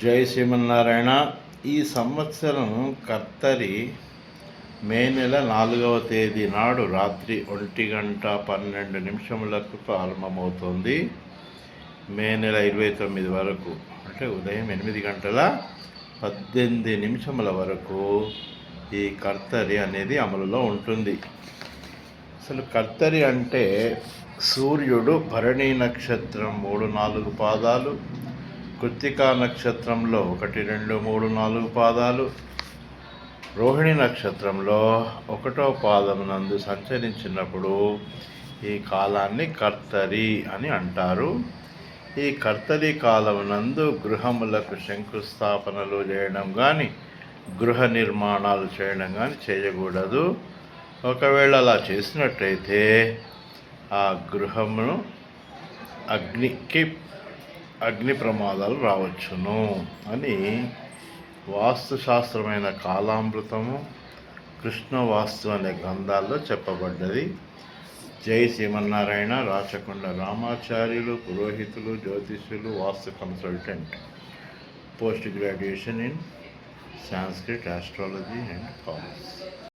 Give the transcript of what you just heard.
జై శ్రీమన్నారాయణ. ఈ సంవత్సరం కర్తరి మే నెల 4వ తేదీ నాడు రాత్రి 1:12 ప్రారంభమవుతుంది. మే నెల 29 వరకు, అంటే ఉదయం 8:18 వరకు ఈ కర్తరి అనేది అమలులో ఉంటుంది. అసలు కర్తరి అంటే సూర్యుడు భరణి నక్షత్రం 3-4 పాదాలు, కృత్తికా నక్షత్రంలో 1, 2, 3, 4 పాదాలు, రోహిణి నక్షత్రంలో 1వ పాదమునందు సంచరించినప్పుడు ఈ కాలాన్ని కర్తరి అని అంటారు. ఈ కర్తరి కాలమునందు గృహములకు శంకుస్థాపనలు చేయడం కానీ, గృహ నిర్మాణాలు చేయడం కానీ చేయకూడదు. ఒకవేళ అలా చేసినట్టయితే ఆ గృహమును అగ్ని ప్రమాదాలు రావచ్చును అని వాస్తుశాస్త్రమైన కాలామృతము, కృష్ణ వాస్తు అనే గ్రంథాల్లో చెప్పబడ్డది. జై శ్రీమన్నారాయణ. రాచకొండ రామాచార్యులు, పురోహితులు, జ్యోతిష్యులు, vastu consultant, post graduation in Sanskrit, astrology and commerce.